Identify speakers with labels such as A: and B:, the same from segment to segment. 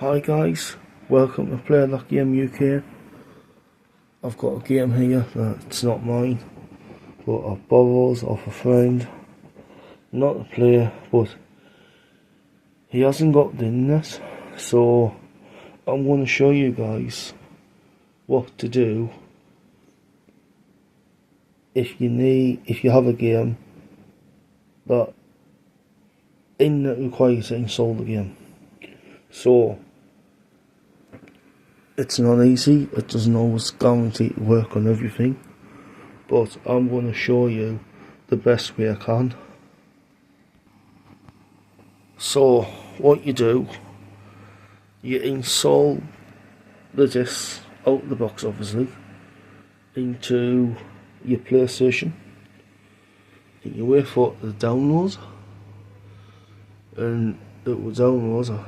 A: Hi guys, welcome to Play That Game UK. I've got a game here that's not mine, but I borrowed off a friend. Not to play, but he hasn't got the internet, so I'm going to show you guys what to do if you have a game that internet requires to install the game. So it's not easy, it doesn't always guarantee to work on everything, but I'm going to show you the best way I can. So what you do, you install the disc out of the box obviously into your PlayStation, and you wait for it to download, and it will download,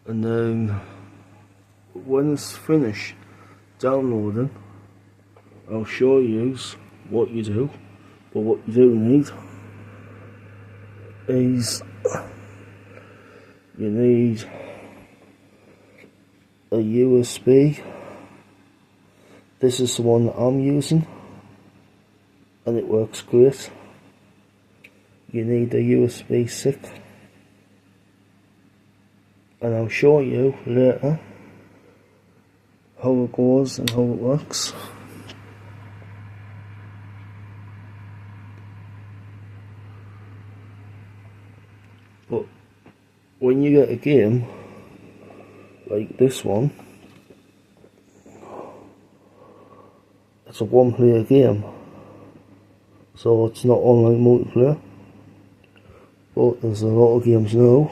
A: and then when it's finished downloading, I'll show you what you do. But what you do need is you need a USB. This is the one that I'm using and it works great. You need a USB stick, and I'll show you later how it goes and how it works. But when you get a game like this one, it's a one-player game, so it's not online multiplayer. But there's a lot of games now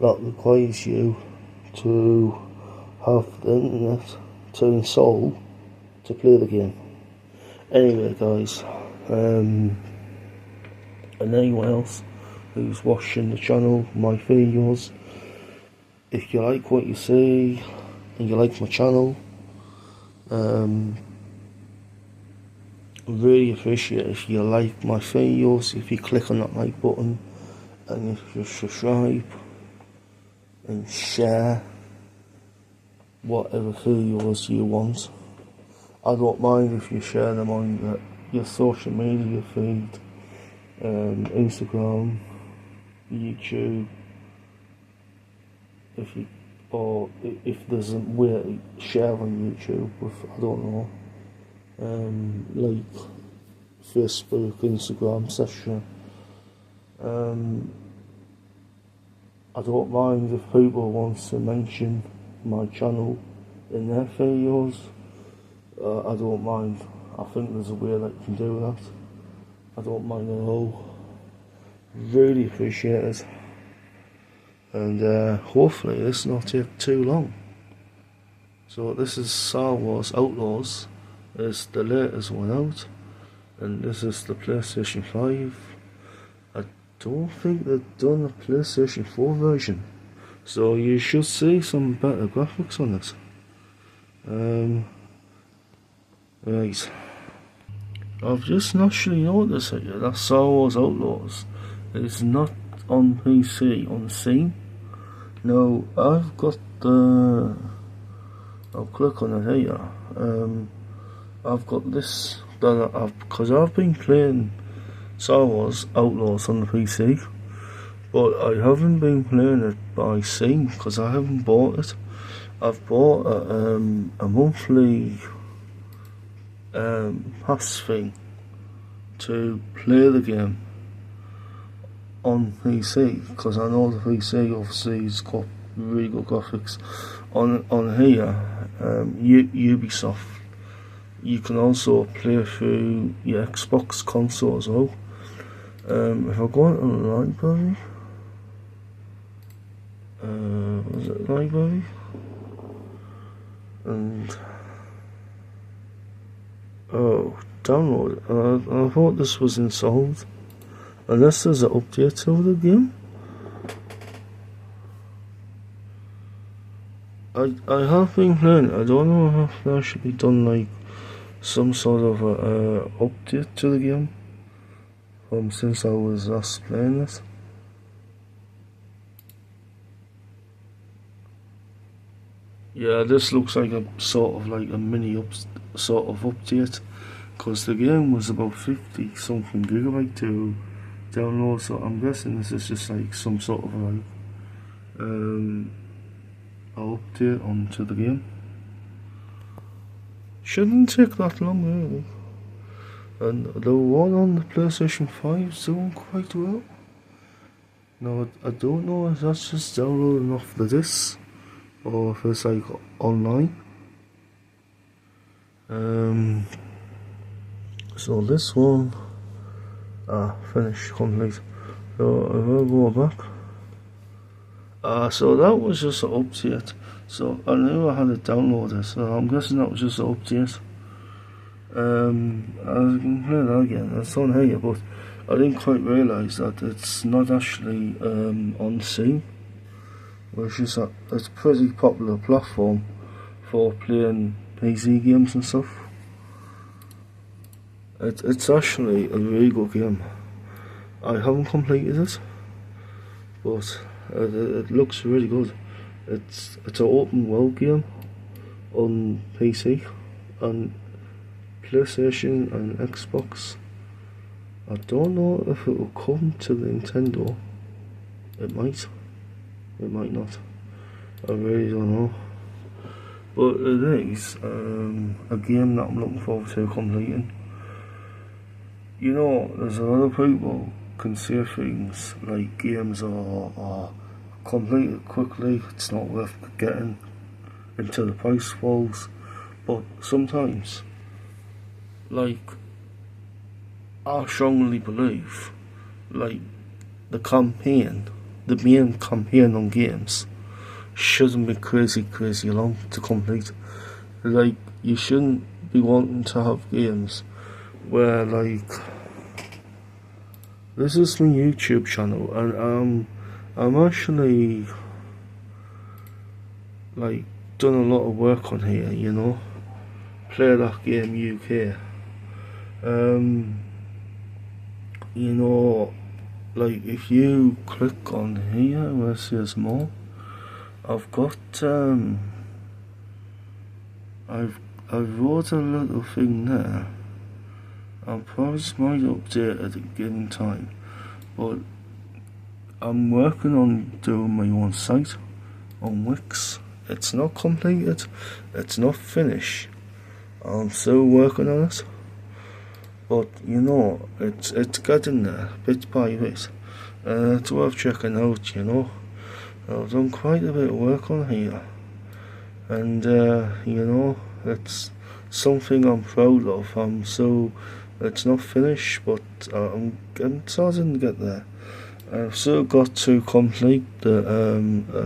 A: that requires you to have the internet to install to play the game. Anyway guys, and anyone else who's watching the channel, my videos, if you like what you see and you like my channel, really appreciate if you like my videos, if you click on that like button, and if you subscribe and share whatever videos you want. I don't mind if you share them on your social media feed, Instagram, YouTube, if there's a way to share on YouTube with, I don't know, like Facebook, Instagram, etc. I don't mind if people want to mention my channel in their videos. I don't mind. I think there's a way that you can do that. I don't mind at all. Really appreciate it. And hopefully this will not take too long. So this is Star Wars Outlaws. It's the latest one out, and this is the PlayStation 5. I don't think they've done a PlayStation 4 version, so you should see some better graphics on it. Right, I've just naturally noticed here that Star Wars Outlaws is not on PC on Steam. Now I've got the, I'll click on it here. I've got this because I've been playing Star Wars Outlaws on the PC, but I haven't been playing it by Steam because I haven't bought it. I've bought a monthly pass thing to play the game on PC, because I know the PC obviously has got really good graphics. On here, Ubisoft, you can also play through your Xbox console as well. If I go into the library, was it library? And oh, download. I thought this was installed. Unless there's an update to the game. I have been playing it. I don't know if there should be done like some sort of update to the game since I was last playing it. Yeah, this looks like a sort of like a mini sort of update, because the game was about 50 something gigabyte to download, so I'm guessing this is just like some sort of like a update onto the game. Shouldn't take that long really. And the one on the PlayStation 5 is doing quite well. Now I don't know if that's just downloading off the disc or if it's like online. So this one, finished, complete. So I will go back. So that was just an update. So I knew I had it downloaded, so I'm guessing that was just an update. I can play that again, it's on here, but I didn't quite realise that it's not actually on Steam, which is it's a pretty popular platform for playing PC games and stuff. It's actually a really good game. I haven't completed it, but it looks really good. It's an open world game on PC and PlayStation and Xbox. I don't know if it will come to the Nintendo. It might not. I really don't know. But it is a game that I'm looking forward to completing. You know, there's a lot of people can say things like games are completed quickly, it's not worth getting until the price falls. But sometimes, like, I strongly believe, like, the main campaign on games shouldn't be crazy long to complete. Like, you shouldn't be wanting to have games where, like, this is my YouTube channel, and I'm actually, like, done a lot of work on here, you know. Play That Game UK. You know, like, if you click on here where it says more, I've got I've wrote a little thing there. I probably might update at a given time, but I'm working on doing my own site on Wix. It's not completed, it's not finished. I'm still working on it, but you know, it's getting there bit by bit. It's worth checking out, you know. I've done quite a bit of work on here, and you know, it's something I'm proud of. It's not finished, but I'm starting to get there. I've still got to complete the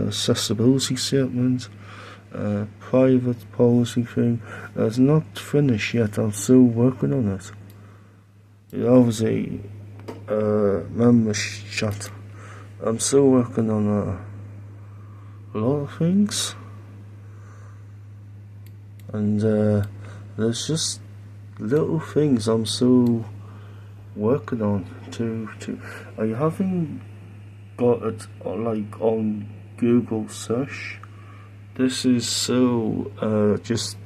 A: accessibility statement, private policy thing. It's not finished yet, I'm still working on it. Obviously, member chat. I'm still working on a lot of things, and there's just little things I'm still working on to I haven't got it like on Google search. This is so just,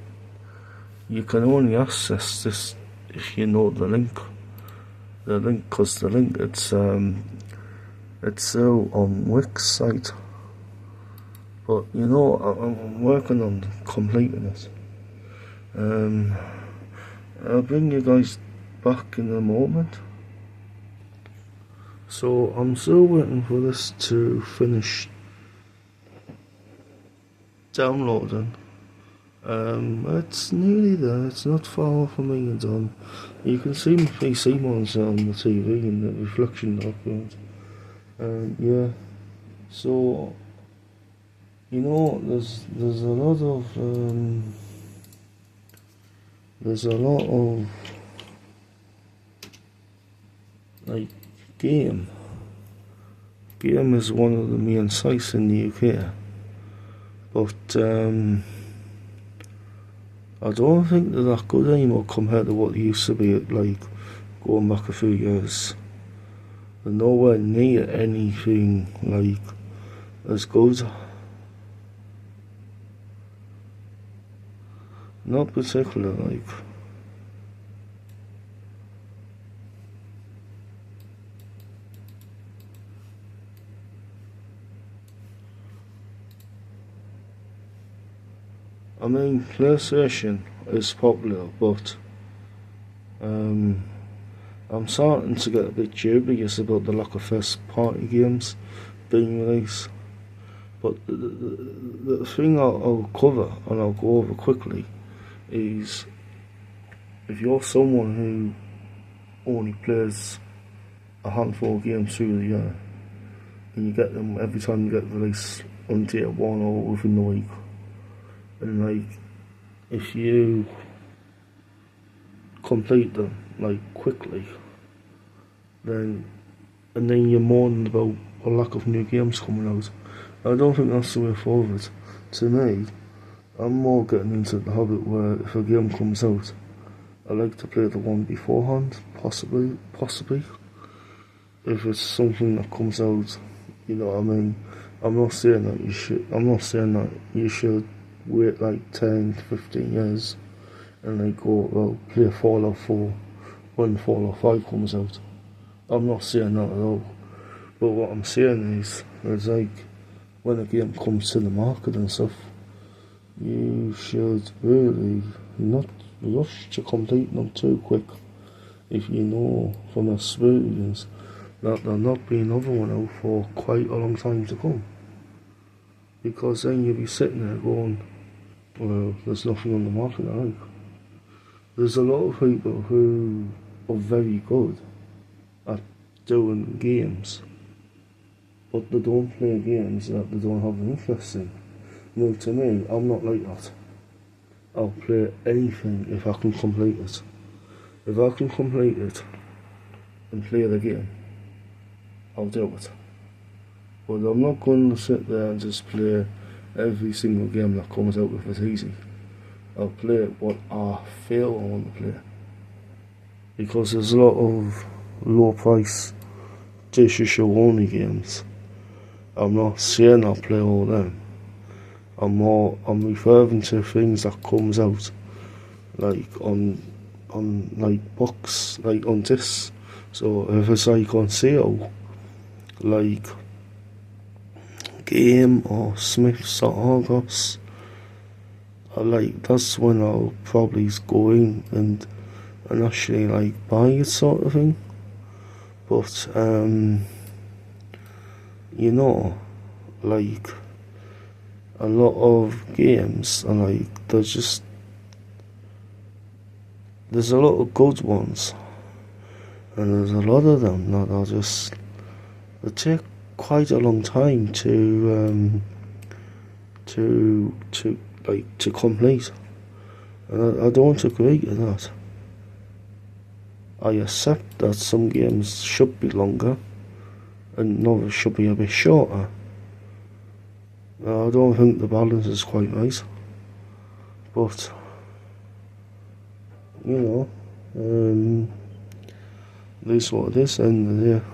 A: you can only access this if you know the link, cause the link it's so on Wix site. But you know, I'm working on completing it. I'll bring you guys back in a moment. So I'm still waiting for this to finish downloading. It's nearly there, it's not far from being done. You can see my PC monitor on the TV in the reflection document. Yeah, so you know, there's a lot of like Game is one of the main sites in the UK, but I don't think they're that good anymore compared to what they used to be, like going back a few years. They're nowhere near anything like as good. Not particular, like. I mean, PlayStation is popular, but I'm starting to get a bit dubious about the lack of first-party games being released. But the thing I'll cover, and I'll go over quickly, is if you're someone who only plays a handful of games through the year, and you get them every time you get released on day one or within the week, and like, if you complete them like quickly, then you're mourning about a lack of new games coming out. I don't think that's the way forward. To me, I'm more getting into the habit where if a game comes out, I like to play the one beforehand, possibly. If it's something that comes out, you know what I mean. I'm not saying that you should wait like 10, 15 years and then go, well, play Fallout 4 when Fallout 5 comes out. I'm not saying that at all. But what I'm saying is like, when a game comes to the market and stuff, you should really not rush to complete them too quick if you know from experience that there'll not be another one out for quite a long time to come. Because then you'll be sitting there going, well, there's nothing on the market I like. There's a lot of people who are very good at doing games, but they don't play games that they don't have an interest in. Now, to me, I'm not like that. I'll play anything if I can complete it. If I can complete it and play the game, I'll do it. But I'm not going to sit there and just play every single game that comes out if it's easy. I'll play what I feel I want to play. Because there's a lot of low price digital show only games. I'm not saying I'll play all of them. I'm referring to things that comes out like on like books, like on discs. So if it's like on sale, like Game or Smiths or Argos, like that's when I'll probably go in and actually like buy it, sort of thing. But you know, like a lot of games are like there's a lot of good ones, and there's a lot of them that are just, they take quite a long time to complete, and I don't agree with that. I accept that some games should be longer and others should be a bit shorter. I don't think the balance is quite right, but you know, at least what it is end of the day.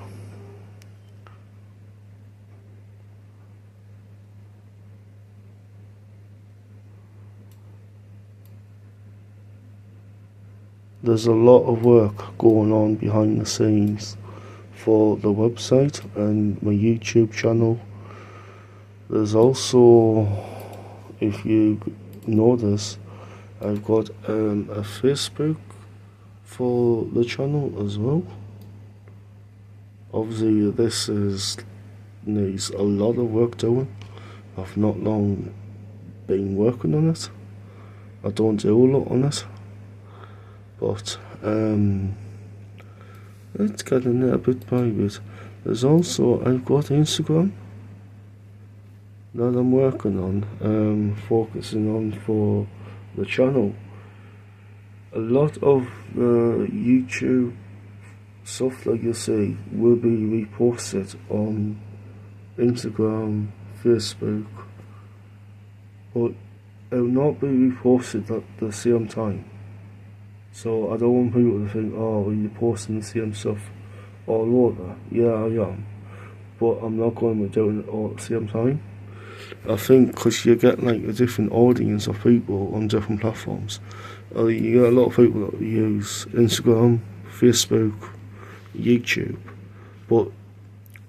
A: There's a lot of work going on behind the scenes for the website and my YouTube channel. There's also, if you notice, I've got a Facebook for the channel as well. Obviously this needs a lot of work doing. I've not long been working on it. I don't do a lot on it. But let's get in there bit by bit. There's also, I've got Instagram that I'm working on, focusing on for the channel. A lot of YouTube stuff, like you see, will be reposted on Instagram, Facebook, but it will not be reposted at the same time. So I don't want people to think, oh, you're posting the same stuff all over. Yeah, I am, but I'm not going to be doing it all at the same time. I think because you get like a different audience of people on different platforms. You get a lot of people that use Instagram, Facebook, YouTube, but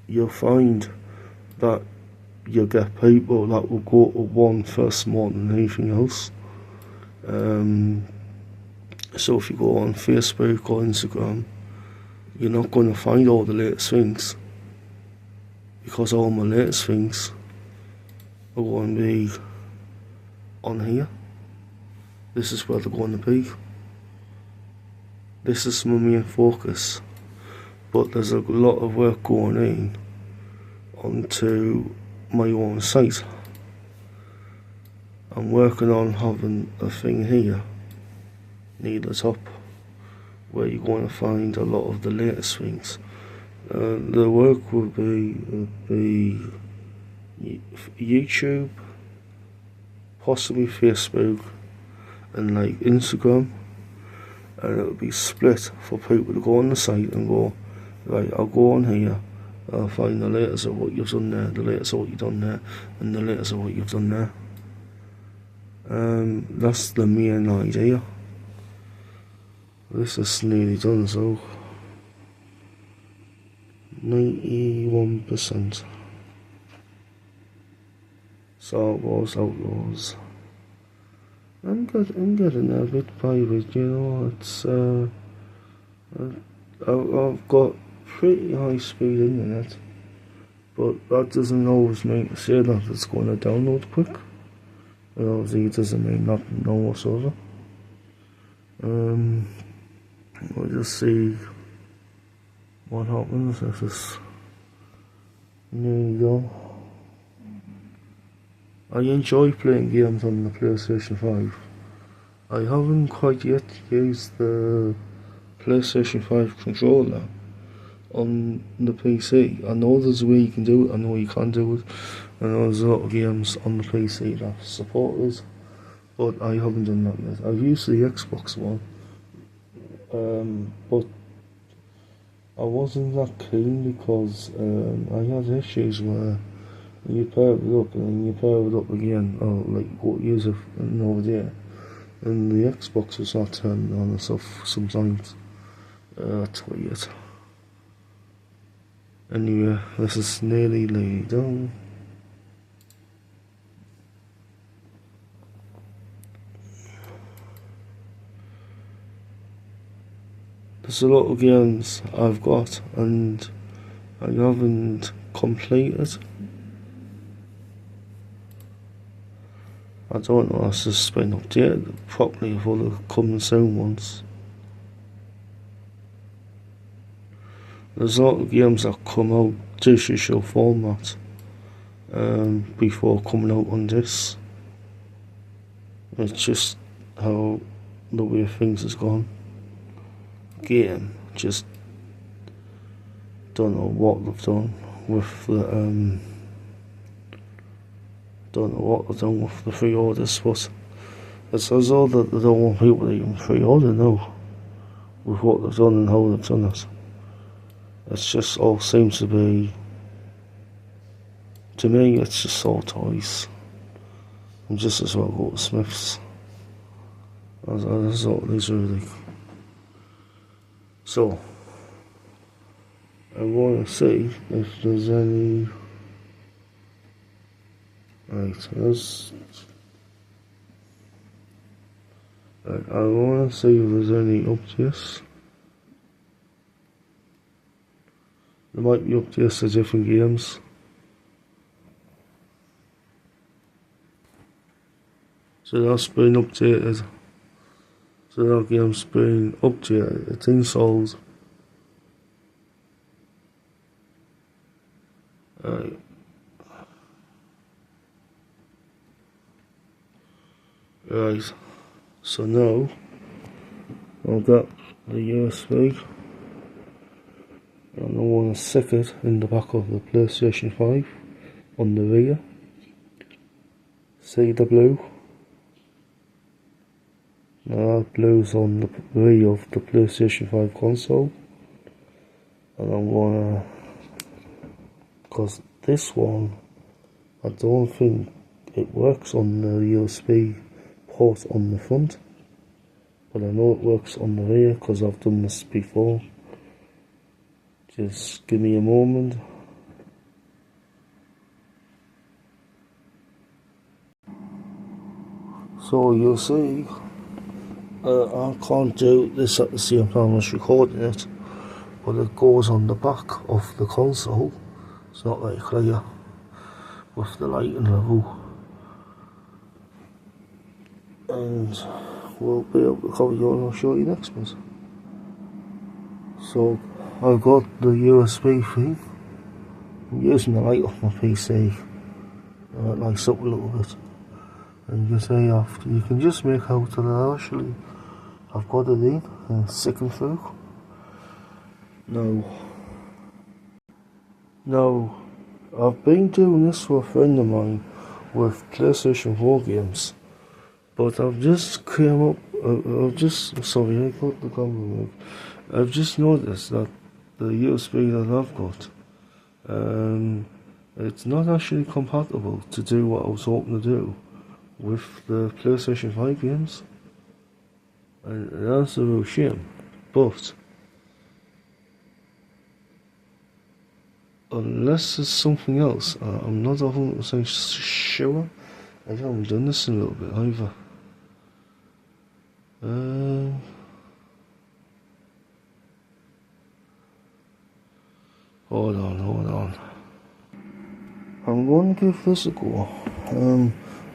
A: you'll find that you'll get people that will go to one first more than anything else. So if you go on Facebook or Instagram, you're not going to find all the latest things, because all my latest things are going to be on here. This is where they're going to be. This is my main focus, but there's a lot of work going in onto my own site. I'm working on having a thing here near the top where you're going to find a lot of the latest things. The work will be YouTube, possibly Facebook, and like Instagram, and it'll be split for people to go on the site and go, right, I'll go on here, I'll find the latest of what you've done there, the latest of what you've done there, and the latest of what you've done there. That's the main idea. This is nearly done, so 91%. Star Wars Outlaws. I'm getting there bit by bit, you know. It's I've got pretty high speed internet, but that doesn't always mean to say that it's going to download quick. And obviously it doesn't mean nothing, no whatsoever. We'll just see what happens if this nearly go. I enjoy playing games on the PlayStation 5. I haven't quite yet used the PlayStation 5 controller on the PC. I know there's a way you can do it, I know you can do it. I know there's a lot of games on the PC that support it, but I haven't done that yet. I've used the Xbox one, but I wasn't that keen because I had issues where you pair it up and then you pair it up again, or like go use it over there, and the Xbox is not turning on and stuff sometimes. That's weird. Anyway, this is nearly done. There's a lot of games I've got and I haven't completed. I don't know if this has been updated properly for the coming soon ones. There's a lot of games that come out digital format before coming out on this. It's just how the way things has gone. Game, just don't know what they've done with the don't know what they've done with the pre-orders, but it's as though that they don't want people to even pre-order now with what they've done and how they've done it. It's just all seems to be, to me it's just all toys. I'm just as well go to Smith's. That's all it is really. So, I want to see if there's any. Right, I want to see if there's any updates. There might be updates to different games. So that's been updated. So that game's been updated. It's installed. Right. Right. So now I've got the USB and I want to stick it in the back of the PlayStation 5 on the rear. See the blue? Now that blue's on the rear of the PlayStation 5 console, and I'm gonna, because this one I don't think it works on the USB port on the front, but I know it works on the rear because I've done this before. Just give me a moment. So you'll see, I can't do this at the same time as recording it, but it goes on the back of the console. It's not very clear with the lighting level, and we'll be able to cover you and I'll show you next month. So I've got the USB thing. I'm using the light off my PC, it lights up a little bit, and you can see after you can just make out that actually I've got it in and sticking through. Now, I've been doing this for a friend of mine with PlayStation 4 games, but I've just came up, sorry, I got the camera removed. I've just noticed that the USB that I've got, it's not actually compatible to do what I was hoping to do with the PlayStation 5 games, and that's a real shame, but unless there's something else, I'm not 100% sure. I haven't done this in a little bit either. Hold on. I'm going to give this a go.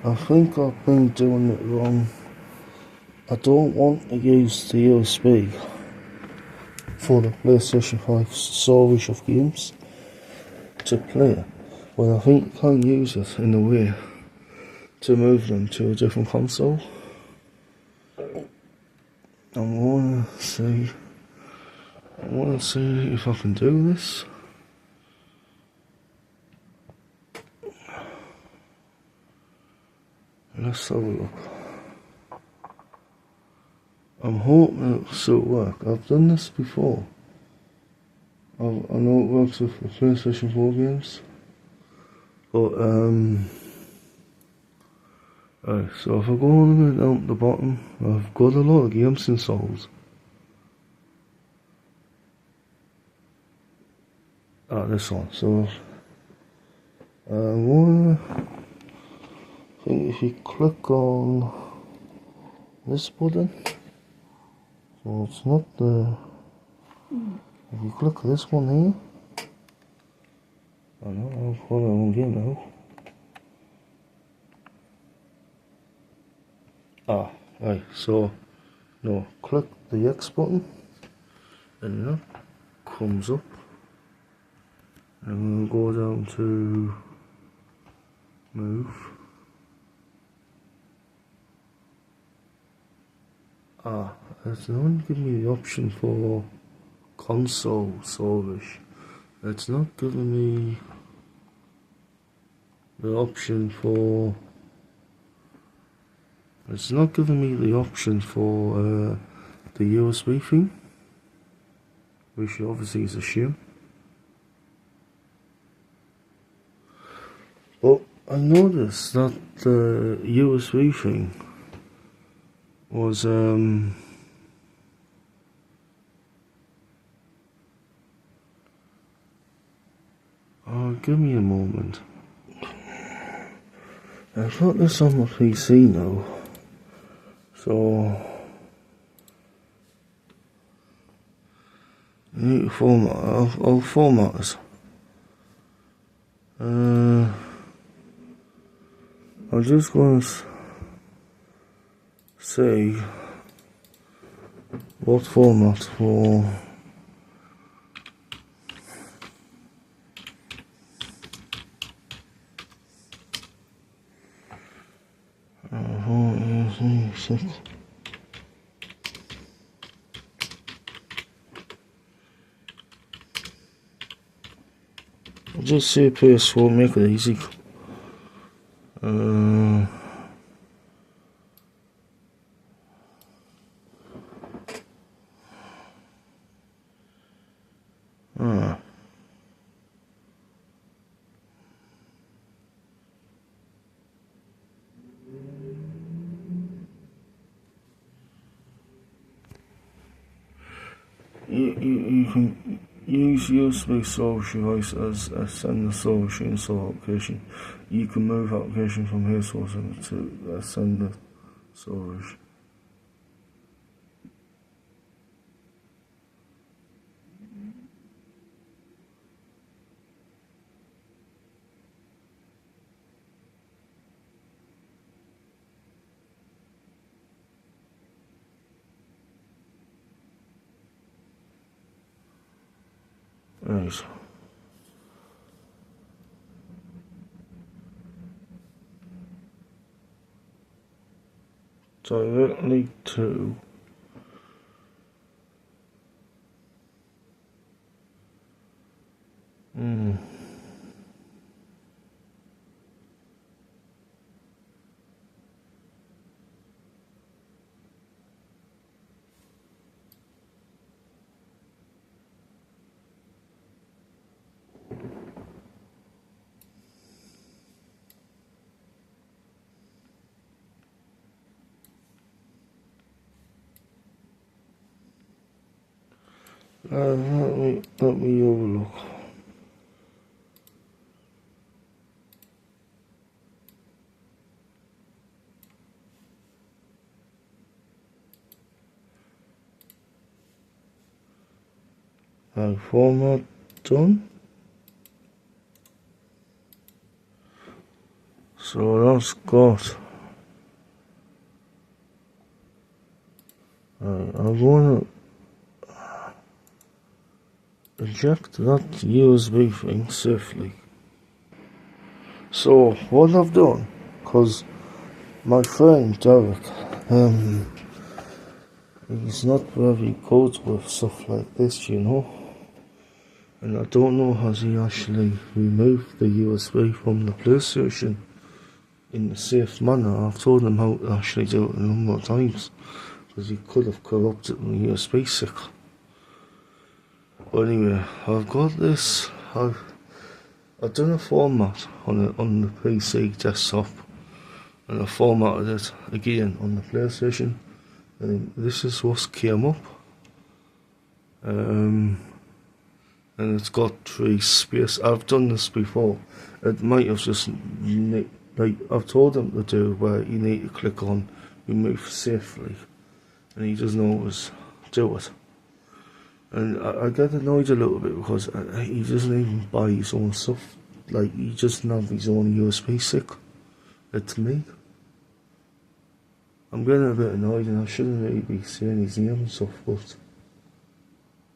A: I think I've been doing it wrong. I don't want to use the USB for the PlayStation 5 storage of games to play, but I think you can use it in a way to move them to a different console. I want to see if I can do this. Let's have a look. I'm hoping it'll still work. I've done this before. I know it works with the PlayStation 4 games, but right, so if I go all the way down to the bottom, I've got a lot of games installed. This one. So I think if you click on this button, so it's not the. If you click this one here, I know I've got it on game now. Right, so no, click the X button and that comes up, and we'll go down to move. It's not giving me the option for console storage. It's not giving me the option for. It's not giving me the option for the USB thing, which obviously is a shame. But I noticed that the USB thing was give me a moment. I've got this on my PC now, so I need to format it. I'll format it. I'm just going to say what format for. I'll just say PS4, make it easy. you can use USB storage device as a sender storage and install application. You can move application from here source to a sender storage. Right. Directly to let me have a look. Format done. So that's got. I'm going to eject that USB thing safely. So what I've done, because my friend Derek, he's not very good with stuff like this, you know. And I don't know has he actually removed the USB from the PlayStation in a safe manner. I've told him how to actually do it a number of times, because he could have corrupted the USB stick. But anyway, I've got this. I've done a format on the PC desktop, and I formatted it again on the PlayStation. And this is what came up. And it's got 3 space. I've done this before. It might have just like I've told him to do, where you need to click on remove safely, and he doesn't always do it. And I get annoyed a little bit because he doesn't even buy his own stuff. Like, he doesn't have his own USB stick. It's me. I'm getting a bit annoyed, and I shouldn't really be saying his name and stuff, but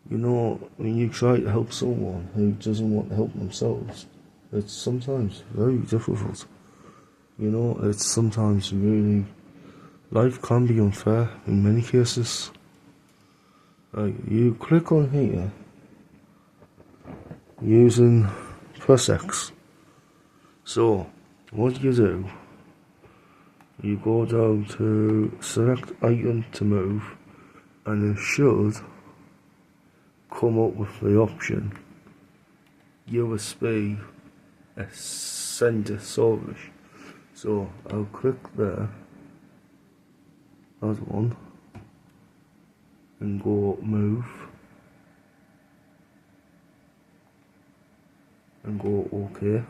A: you know, when you try to help someone who doesn't want to help themselves, it's sometimes very difficult. You know, it's sometimes really, life can be unfair in many cases. You click on here using press X. So what you do, you go down to select item to move, and it should come up with the option USB sender storage. So I'll click there, that one, and go move, and go OK.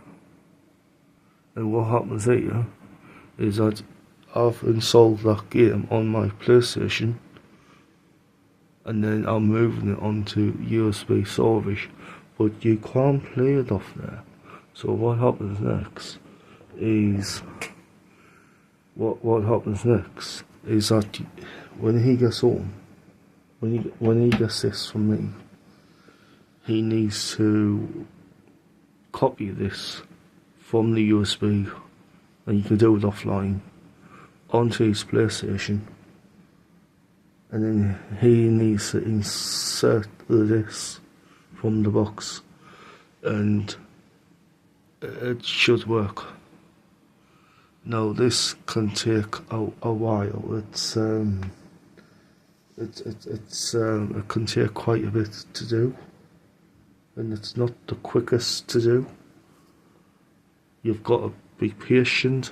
A: And what happens here is that I've installed that game on my PlayStation, and then I'm moving it onto USB storage, but you can't play it off there. So what happens next is that when he gets home, when he gets this from me, he needs to copy this from the USB, and you can do it offline, onto his PlayStation, and then he needs to insert this from the box, and it should work. Now this can take a while. It can take quite a bit to do, and it's not the quickest to do. You've got to be patient.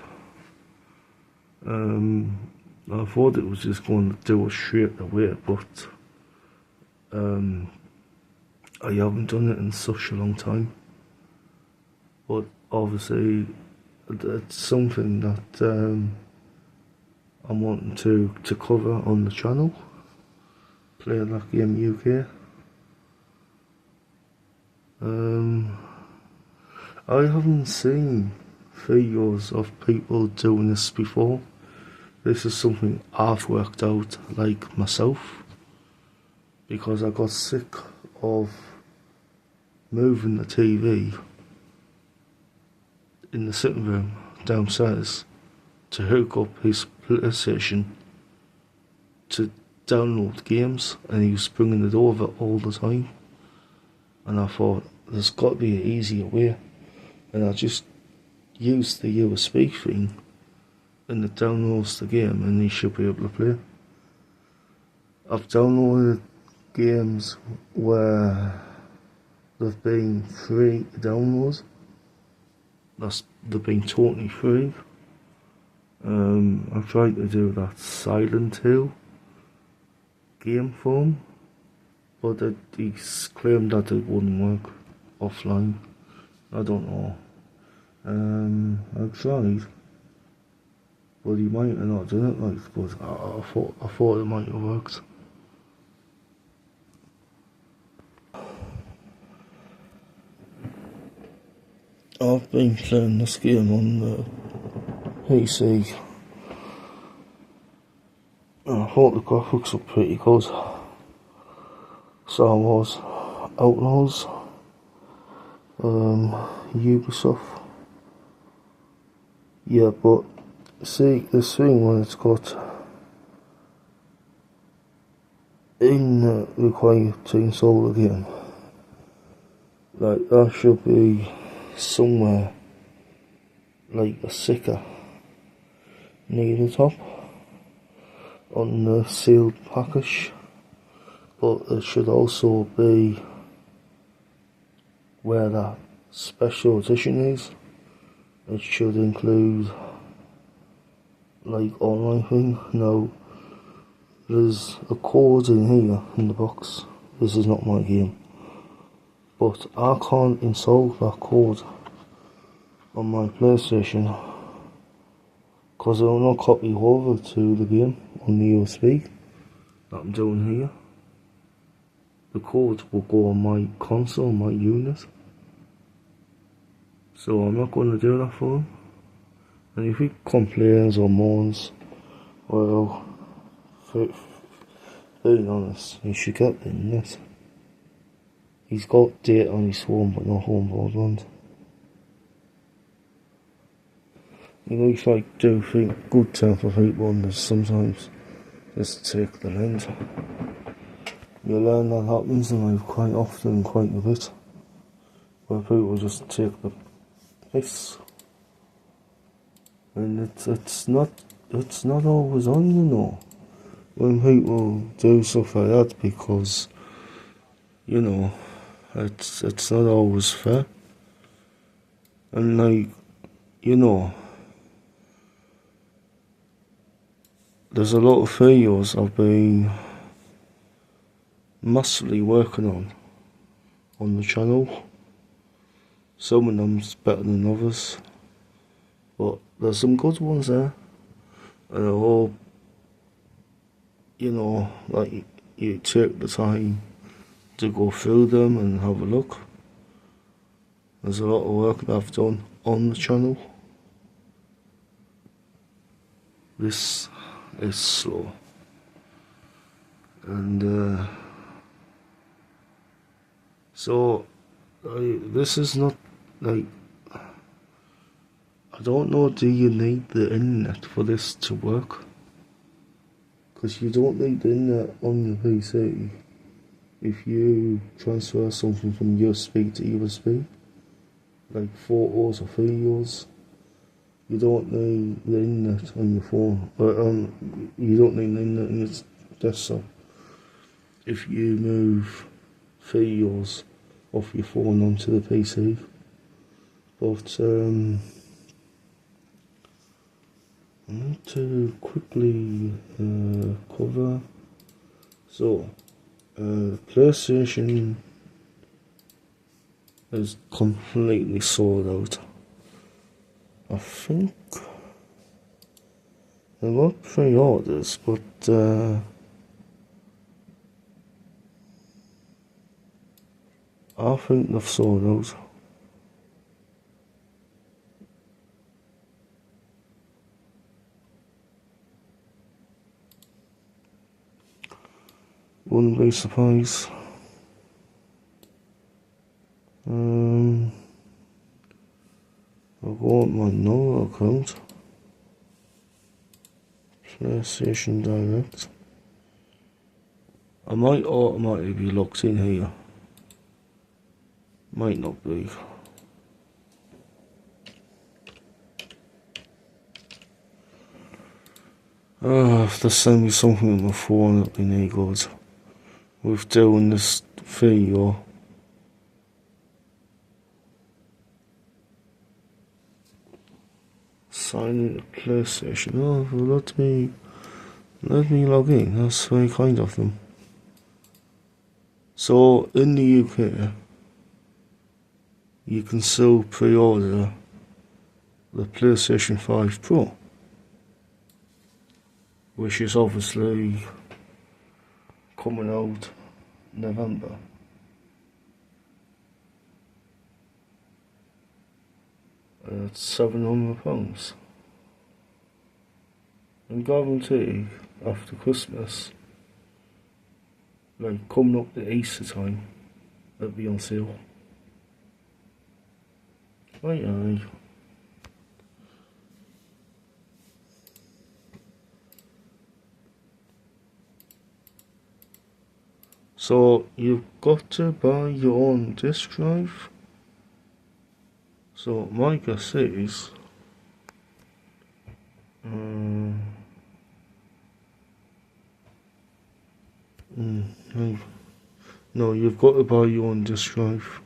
A: I thought it was just going to do it straight away, but I haven't done it in such a long time, but obviously it's something that I'm wanting to cover on the channel. Play that game UK. I haven't seen videos of people doing this before. This is something I've worked out like myself, because I got sick of moving the TV in the sitting room downstairs to hook up his PlayStation to download games, and he was bringing it over all the time, and I thought there's got to be an easier way, and I just used the USB thing and it downloads the game and he should be able to play. I've downloaded games where they've been free to download. They've been totally free. I tried to do that Silent Hill game form, but he claimed that it wouldn't work offline. I don't know. I tried, but he might have not done it right, but I thought it might have worked. I've been playing this game on the PC. I thought the graphics were pretty good. Star Wars Outlaws, Ubisoft. Yeah, but see, this thing when it's got required to install the game, like that should be somewhere like a sticker near the top on the sealed package, but it should also be where that special edition is. It should include like online thing. Now there's a code in here in the box. This is not my game, but I can't install that code on my PlayStation because it will not copy over to the game on the USB that I'm doing here. The code will go on my console, my unit. So I'm not going to do that for him. And if he complains or moans, well, being honest, he should get the net. He's got data on his phone but no home broadband. You know, if I do think good time for people, and sometimes just take the lens. You learn that happens in life quite often, quite a bit, where people just take the piss, and it's not always on, you know, when people do stuff like that, because you know it's not always fair, and like, you know, there's a lot of videos I've been massively working on the channel. Some of them's better than others, but there's some good ones there, and I hope, you know, like you take the time to go through them and have a look. There's a lot of work that I've done on the channel. This is slow, and so this is not like, I don't know, do you need the internet for this to work? Because you don't need the internet on your PC if you transfer something from USB to USB, like photos or videos. You don't need the internet on your phone, but you don't need the internet on your desktop if you move videos off your phone onto the PC. But I need to quickly cover. So PlayStation is completely sold out. I think there were pre-orders, but I think they've sold out. Wouldn't be surprised. I'll go on my Nova account. PlayStation Direct. I might automatically be locked in here. Might not be. If they send me something on my phone, it'll be no good. With doing this video. Sign in to PlayStation. Oh, let me log in. That's very kind of them. So in the UK, you can still pre-order the PlayStation 5 Pro, which is obviously coming out November. It's £700. And guarantee after Christmas, like coming up to Easter time, it'll be on sale. Aye. So you've got to buy your own disk drive. So my guess is no, you've got to buy your own disk drive.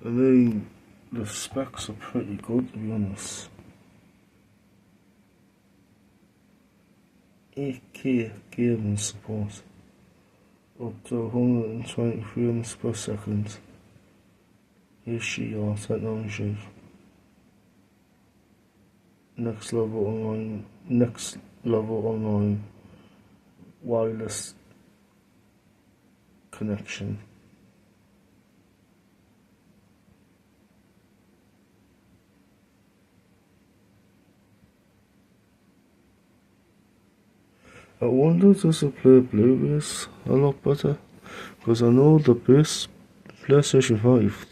A: I mean, the specs are pretty good, to be honest. 8K gaming support, up to 120 frames per second. HDR technology. Next level online wireless connection. I wonder does it play Blu-rays a lot better? Because I know the base PlayStation 5,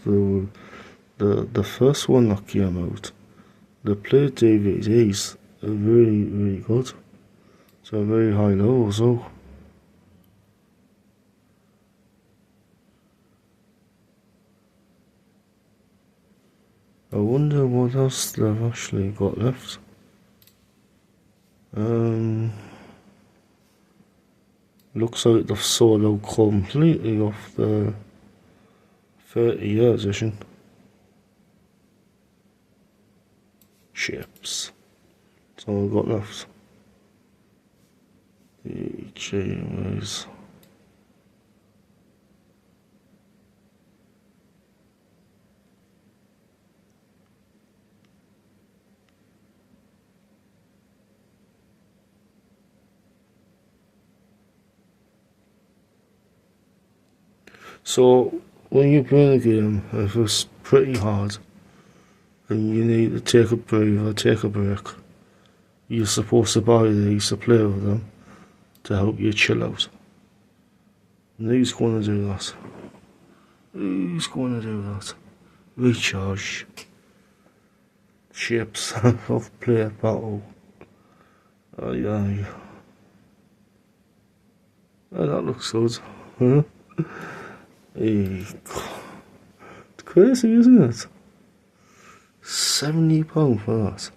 A: the first one that came out, the play DVDs are really, really good. So very high level, so I wonder what else they've actually got left. Looks like they've sold out completely off the 30-year edition. Chips. That's all I've got left. The GMAs. So when you play the game, if it's pretty hard and you need to take a breather, take a break, you're supposed to buy these to play with them to help you chill out. And these going to do that. These going to do that. Recharge. Chips of play battle. Aye. Oh, that looks good. Huh? Hey, it's crazy, isn't it? £70 for that.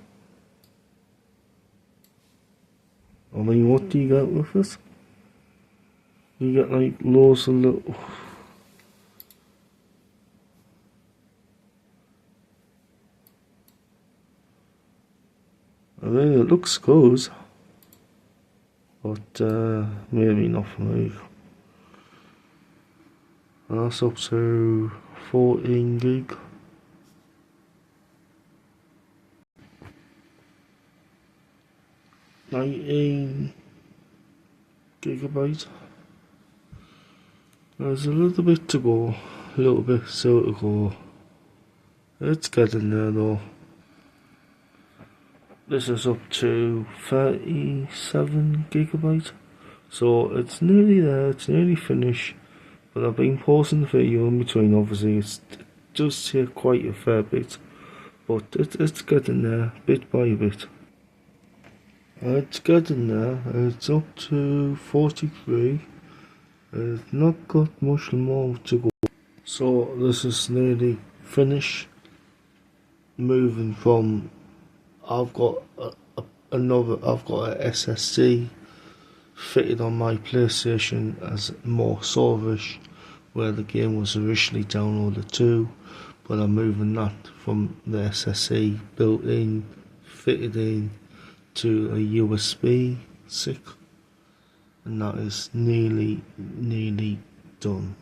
A: I mean, what do you get with it? You get like loads of little... I mean, it looks good, but maybe not for me. And that's up to 14 gig. 19 gigabyte. There's a little bit to go, a little bit still to go. It's getting there though. This is up to 37 gigabyte. So it's nearly there, it's nearly finished. But I've been pausing the video in between, obviously it does take quite a fair bit. But it's getting there, bit by bit. It's getting there, it's up to 43. It's not got much more to go. So this is nearly finished. Moving from, I've got an SSD fitted on my PlayStation as more storage, where the game was originally downloaded to, but I'm moving that from the SSD built in, fitted in, to a USB stick, and that is nearly done.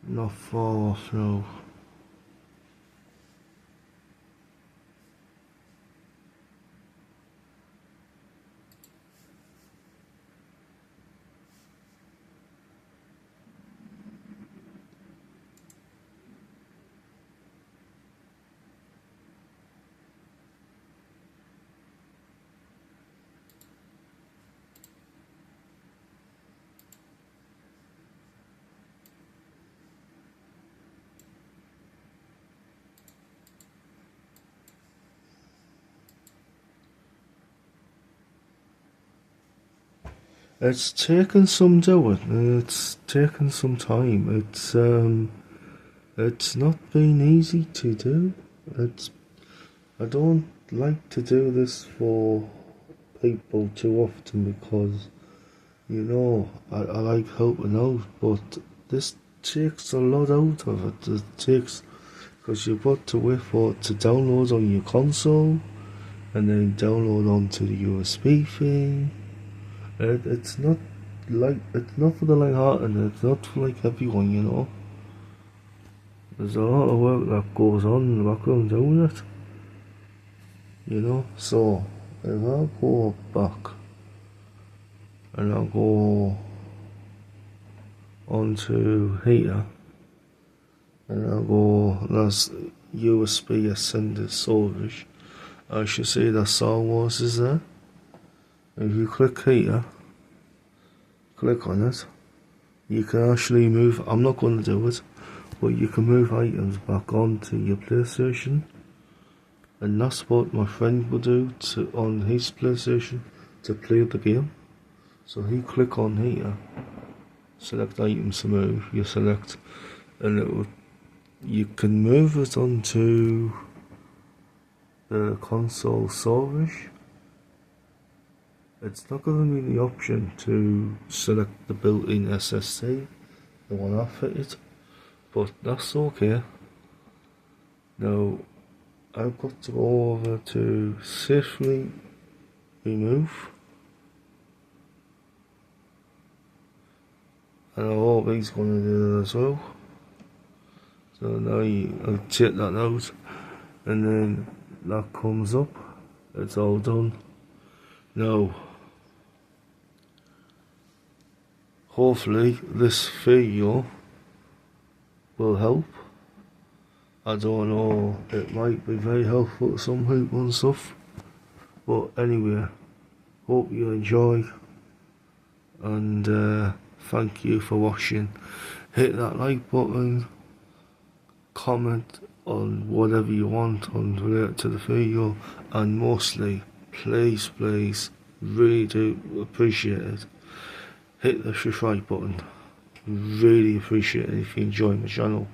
A: Not far off now. It's taken some doing, it's taken some time, it's not been easy to do. I don't like to do this for people too often because, you know, I like helping out, but this takes a lot out of it. It takes, because you've got to wait for it to download on your console, and then download onto the USB thing. It's not for the light-hearted, it's not for like everyone, you know. There's a lot of work that goes on in the background doing it, you know. So if I go back and I'll go onto here and I'll go, that's USB extended storage, I should see that Star Wars is there. If you click here, click on it, you can actually move, I'm not going to do it, but you can move items back onto your PlayStation, and that's what my friend will do on his PlayStation to play the game. So he click on here, select items to move, you select, and you can move it onto the console storage. It's not going to be the option to select the built-in SSD, the one I fitted, but that's okay. Now I've got to go over to safely remove, and I hope he's going to do that as well. So now I'll check that out, and then that comes up, it's all done. Now hopefully this video will help. I don't know, it might be very helpful to some people and stuff, but anyway, hope you enjoy, and thank you for watching. Hit that like button, comment on whatever you want on related to the video, and mostly please really do appreciate it, hit the subscribe button. Really appreciate it if you enjoy my channel.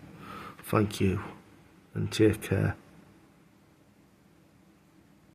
A: Thank you and take care.